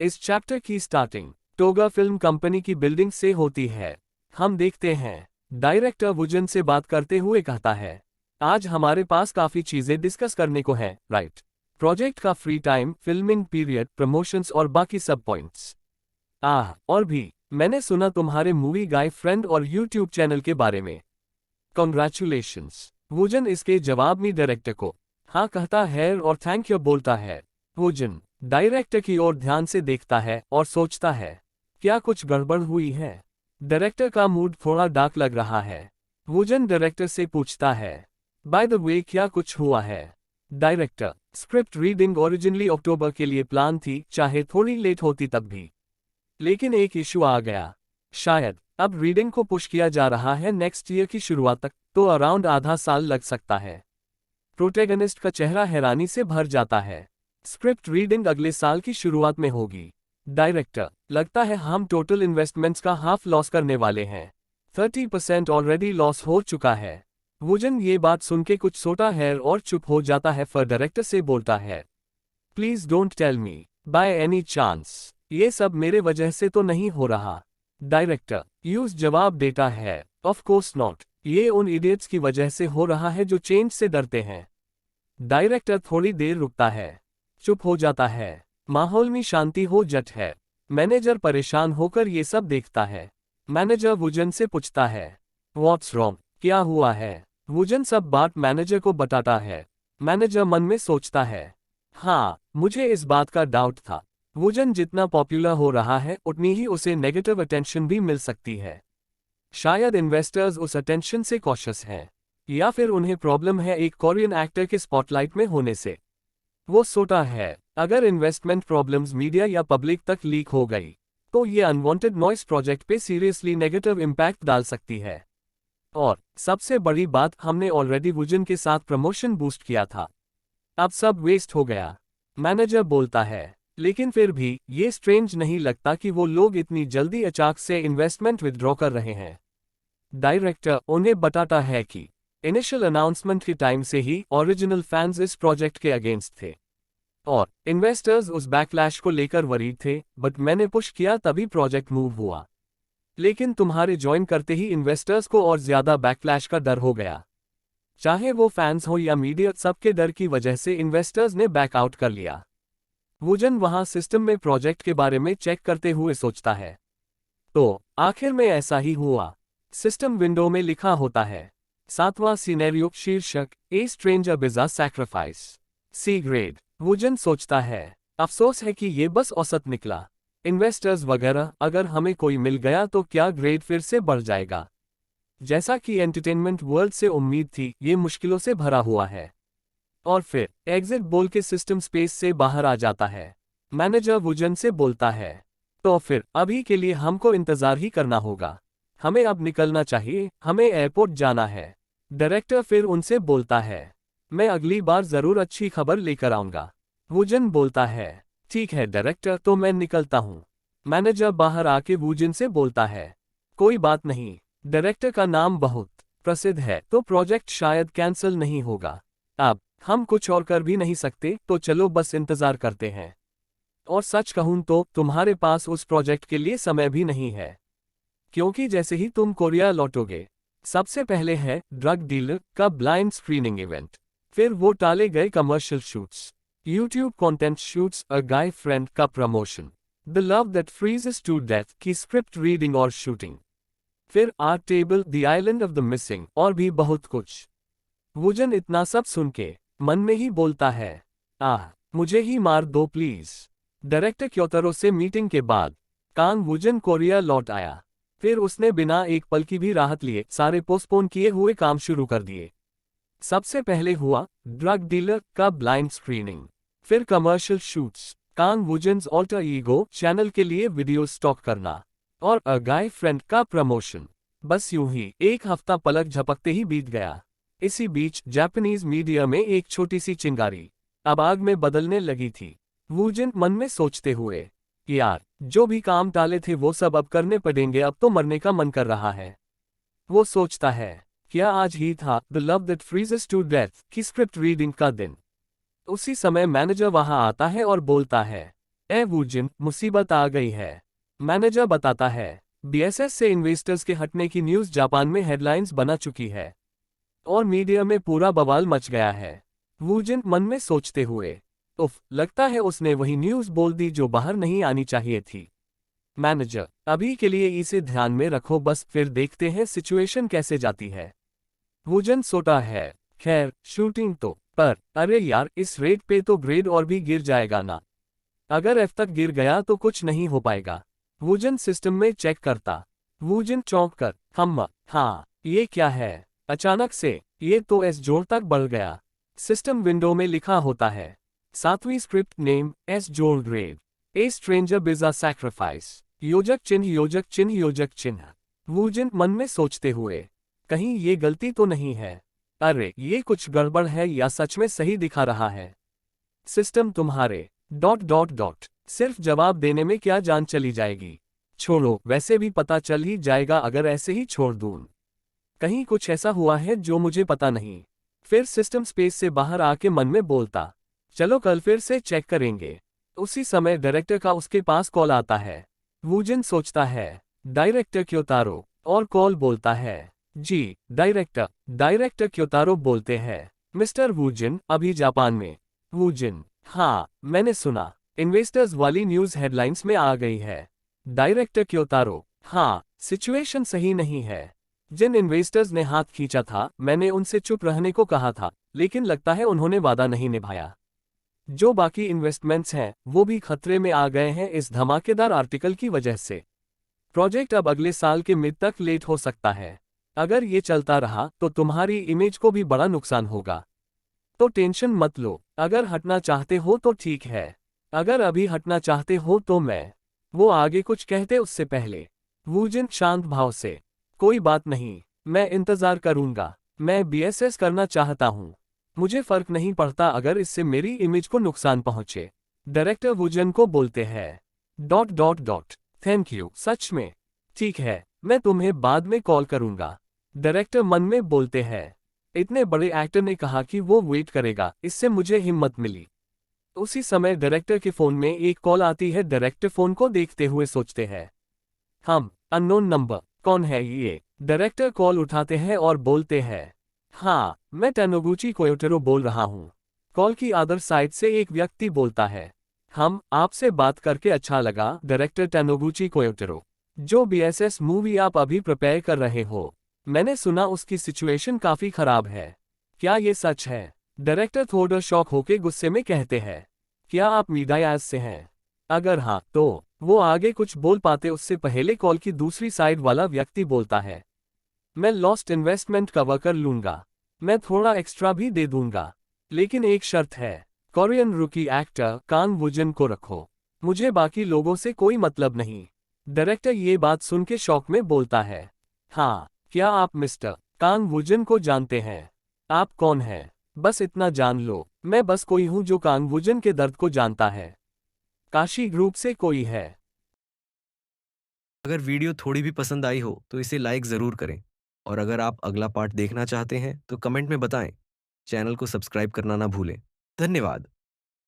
इस चैप्टर की starting toga film company की बिल्डिंग से होती है। हम देखते हैं डायरेक्टर वुजन से बात करते हुए कहता है, आज हमारे पास काफी चीजें डिस्कस करने को हैं, राइट? प्रोजेक्ट का free time, filming period, promotions और बाकी सब पॉइंट्स। और भी मैंने सुना तुम्हारे मूवी गाय फ्रेंड और यूट्यूब चैनल के बारे में। कॉन्ग्रेचुलेशंस। वुजन इसके जवाब में डायरेक्टर को हाँ कहता है और थैंक यू बोलता है। वुजन डायरेक्टर की ओर ध्यान से देखता है और सोचता है, क्या कुछ गड़बड़ हुई है? डायरेक्टर का मूड थोड़ा डार्क लग रहा है। वुजन डायरेक्टर से पूछता है, बाय द वे क्या कुछ हुआ है? डायरेक्टर, स्क्रिप्ट रीडिंग ओरिजिनली अक्टूबर के लिए प्लान थी, चाहे थोड़ी लेट होती तब भी। लेकिन एक इशू आ गया। शायद अब रीडिंग को पुश किया जा रहा है नेक्स्ट ईयर की शुरुआत तक, तो अराउंड आधा साल लग सकता है। प्रोटैगनिस्ट का चेहरा हैरानी से भर जाता है। स्क्रिप्ट रीडिंग अगले साल की शुरुआत में होगी। डायरेक्टर, लगता है हम टोटल इन्वेस्टमेंट्स का हाफ लॉस करने वाले हैं। 30% ऑलरेडी लॉस हो चुका है। वुजन ये बात सुन के कुछ सोता है और चुप हो जाता है, फिर डायरेक्टर से बोलता है, please don't tell me by any chance ये सब मेरे वजह से तो नहीं हो रहा। डायरेक्टर यूज जवाब देता है, ऑफ कोर्स नॉट, ये उन इडियट्स की वजह से हो रहा है जो चेंज से डरते हैं। डायरेक्टर थोड़ी देर रुकता है, चुप हो जाता है। माहौल में शांति हो जाती है। मैनेजर परेशान होकर ये सब देखता है। मैनेजर वुजन से पूछता है, व्हाट्स रॉन्ग, क्या हुआ है? वुजन सब बात मैनेजर को बताता है। मैनेजर मन में सोचता है, हाँ मुझे इस बात का डाउट था। वुजन जितना पॉपुलर हो रहा है उतनी ही उसे नेगेटिव अटेंशन भी मिल सकती है। शायद इन्वेस्टर्स उस अटेंशन से कॉशियस हैं, या फिर उन्हें प्रॉब्लम है एक कोरियन एक्टर के स्पॉटलाइट में होने से। वो सोचा है, अगर इन्वेस्टमेंट प्रॉब्लम्स मीडिया या पब्लिक तक लीक हो गई तो ये अनवांटेड नॉइस प्रोजेक्ट पे सीरियसली नेगेटिव इम्पैक्ट डाल सकती है। और सबसे बड़ी बात, हमने ऑलरेडी वुजन के साथ प्रमोशन बूस्ट किया था, अब सब वेस्ट हो गया। मैनेजर बोलता है, लेकिन फिर भी ये स्ट्रेंज नहीं लगता कि वो लोग इतनी जल्दी अचानक से इन्वेस्टमेंट विथड्रॉ कर रहे हैं। डायरेक्टर उन्हें बताता है कि इनिशियल अनाउंसमेंट के टाइम से ही ओरिजिनल फैंस इस प्रोजेक्ट के अगेंस्ट थे और इन्वेस्टर्स उस बैकलैश को लेकर वरीड थे, बट मैंने पुश किया तभी प्रोजेक्ट मूव हुआ। लेकिन तुम्हारे ज्वाइन करते ही इन्वेस्टर्स को और ज्यादा बैकलैश का डर हो गया। चाहे वो फैंस हो या मीडिया, सबके डर की वजह से इन्वेस्टर्स ने बैकआउट कर लिया। वुजन वहां सिस्टम में प्रोजेक्ट के बारे में चेक करते हुए सोचता है, तो आखिर में ऐसा ही हुआ। सिस्टम विंडो में लिखा होता है, 7वां सिनेरियो, शीर्षक a stranger bizarre sacrifice, C grade. Woojin सोचता है, अफसोस है कि ये बस औसत निकला। इन्वेस्टर्स वगैरह, अगर हमें कोई मिल गया तो क्या ग्रेड फिर से बढ़ जाएगा? जैसा कि एंटरटेनमेंट वर्ल्ड से उम्मीद थी, ये मुश्किलों से भरा हुआ है। और फिर एग्जिट बोल के सिस्टम स्पेस से बाहर आ जाता है। मैनेजर वुजन से बोलता है, तो फिर अभी के लिए हमको इंतजार ही करना होगा, हमें अब निकलना चाहिए, हमें एयरपोर्ट जाना है। डायरेक्टर फिर उनसे बोलता है, मैं अगली बार जरूर अच्छी खबर लेकर आऊंगा। वुजन बोलता है, ठीक है डायरेक्टर, तो मैं निकलता हूं। मैनेजर बाहर आके वुजन से बोलता है, कोई बात नहीं, डायरेक्टर का नाम बहुत प्रसिद्ध है तो प्रोजेक्ट शायद कैंसिल नहीं होगा। अब हम कुछ और कर भी नहीं सकते, तो चलो बस इंतजार करते हैं। और सच कहूं तो तुम्हारे पास उस प्रोजेक्ट के लिए समय भी नहीं है, क्योंकि जैसे ही तुम कोरिया लौटोगे, सबसे पहले है ड्रग डीलर का ब्लाइंड स्क्रीनिंग इवेंट, फिर वो टाले गए commercial shoots, YouTube content shoots, a guy friend का प्रमोशन, the love that freezes to death की स्क्रिप्ट रीडिंग और शूटिंग, फिर art table, the island of the missing और भी बहुत कुछ। वुजन इतना सब सुन के मन में ही बोलता है, मुझे ही मार दो प्लीज। डायरेक्टर क्योतरो से मीटिंग के बाद कांग वुजन कोरिया लौट आया। फिर उसने बिना एक पल की भी राहत लिए सारे पोस्टपोन किए हुए काम शुरू कर दिए। सबसे पहले हुआ ड्रग डीलर का ब्लाइंड स्क्रीनिंग, फिर commercial shoots, Kang Woojin's alter ego channel के लिए वीडियो स्टॉक करना और अ गाय फ्रेंड का प्रमोशन। बस यूं ही एक हफ्ता पलक झपकते ही बीत गया। इसी बीच जापानीज मीडिया में एक छोटी सी चिंगारी अब आग में बदलने लगी थी। वुजन मन में सोचते हुए, यार जो भी काम टाले थे वो सब अब करने पड़ेंगे, अब तो मरने का मन कर रहा है। वो सोचता है, क्या आज ही था the love that freezes to death की स्क्रिप्ट रीडिंग का दिन? उसी समय मैनेजर वहां आता है और बोलता है, वुजिन, मुसीबत आ गई है। मैनेजर बताता है। बीएसएस से इन्वेस्टर्स के हटने की न्यूज़ जापान में हेडलाइंस बना चुकी है और मीडिया में पूरा बवाल मच गया है। वुजिन मन में सोचते हुए, उफ, लगता है उसने वही न्यूज़ बोल दी जो बाहर नहीं आनी चाहिए थी। मैनेजर, अभी के लिए इसे ध्यान में रखो, बस फिर देखते हैं सिचुएशन कैसे जाती है। वुजन सोता है। खैर, शूटिंग तो, पर अरे यार, इस रेट पे तो ग्रेड और भी गिर जाएगा ना। अगर एफ तक गिर गया तो कुछ नहीं हो पाएगा। वुजन सिस्टम में चेक करता। वुजन चौंक कर, हाँ, ये क्या है? अचानक से ये तो एस जोड़ तक बढ़ गया। सिस्टम विंडो में लिखा होता है, 7वीं स्क्रिप्ट नेम एस जोड़ ग्रेड, ए स्ट्रेंजर बिजा सैक्रिफाइस, योजक चिन्ह योजक चिन्ह योजक चिन्ह। वुजन मन में सोचते हुए, कहीं ये गलती तो नहीं है? अरे ये कुछ गड़बड़ है या सच में सही दिखा रहा है? सिस्टम तुम्हारे डॉट डॉट डॉट, सिर्फ जवाब देने में क्या जान चली जाएगी? छोड़ो, वैसे भी पता चल ही जाएगा अगर ऐसे ही छोड़ दूं। कहीं कुछ ऐसा हुआ है जो मुझे पता नहीं। फिर सिस्टम स्पेस से बाहर आके मन में बोलता, चलो कल फिर से चेक करेंगे। उसी समय डायरेक्टर का उसके पास कॉल आता है। वुजन सोचता है, डायरेक्टर क्योतारो, और कॉल बोलता है, जी डायरेक्टर। डायरेक्टर क्योतारो बोलते हैं, मिस्टर वुजन अभी जापान में। वुजन, हाँ मैंने सुना, इन्वेस्टर्स वाली न्यूज़ हेडलाइंस में आ गई है। डायरेक्टर क्योतारो, हाँ सिचुएशन सही नहीं है। जिन इन्वेस्टर्स ने हाथ खींचा था मैंने उनसे चुप रहने को कहा था, लेकिन लगता है उन्होंने वादा नहीं निभाया। जो बाकी इन्वेस्टमेंट्स हैं वो भी खतरे में आ गए हैं इस धमाकेदार आर्टिकल की वजह से। प्रोजेक्ट अब अगले साल के मिड तक लेट हो सकता है। अगर ये चलता रहा तो तुम्हारी इमेज को भी बड़ा नुकसान होगा। तो टेंशन मत लो, अगर हटना चाहते हो तो ठीक है, अगर अभी हटना चाहते हो तो मैं। वो आगे कुछ कहते उससे पहले वुजन शांत भाव से, कोई बात नहीं, मैं इंतजार करूंगा। मैं बीएसएस करना चाहता हूं। मुझे फर्क नहीं पड़ता अगर इससे मेरी इमेज को नुकसान पहुंचे। डायरेक्टर वुजन को बोलते हैं, dot dot dot, thank you, सच में। ठीक है, मैं तुम्हें बाद में कॉल करूंगा। डायरेक्टर मन में बोलते हैं, इतने बड़े एक्टर ने कहा कि वो वेट करेगा, इससे मुझे हिम्मत मिली। उसी समय डायरेक्टर के फोन में एक कॉल आती है। डायरेक्टर फोन को देखते हुए सोचते हैं, अननोन नंबर, कौन है ये? डायरेक्टर कॉल उठाते हैं और बोलते हैं, हाँ मैं टेनोगुची कोयोटेरो बोल रहा हूँ। कॉल की अदर साइड से एक व्यक्ति बोलता है, आपसे बात करके अच्छा लगा डायरेक्टर टेनोगुची कोयोटेरो। जो बीएसएस मूवी आप अभी प्रिपेयर कर रहे हो, मैंने सुना उसकी सिचुएशन काफी खराब है। क्या ये सच है? डायरेक्टर थोड़ा शॉक होके गुस्से में कहते हैं, क्या आप मीडियाज से हैं? अगर हाँ तो। वो आगे कुछ बोल पाते उससे पहले कॉल की दूसरी साइड वाला व्यक्ति बोलता है, मैं लॉस्ट इन्वेस्टमेंट कवर कर लूंगा, मैं थोड़ा एक्स्ट्रा भी दे दूंगा, लेकिन एक शर्त है, कोरियन रुकी एक्टर कांग वुजन को रखो, मुझे बाकी लोगों से कोई मतलब नहीं। डायरेक्टर ये बात सुन के शॉक में बोलता है, हाँ, क्या आप मिस्टर कांग वुजन को जानते हैं? आप कौन हैं? बस इतना जान लो, मैं बस कोई हूं जो कांग वुजन के दर्द को जानता है। काशी ग्रुप से कोई है। अगर वीडियो थोड़ी भी पसंद आई हो तो इसे लाइक ज़रूर करें और अगर आप अगला पार्ट देखना चाहते हैं तो कमेंट में बताएं। चैनल को सब्सक्राइब करना ना भूलें। धन्यवाद।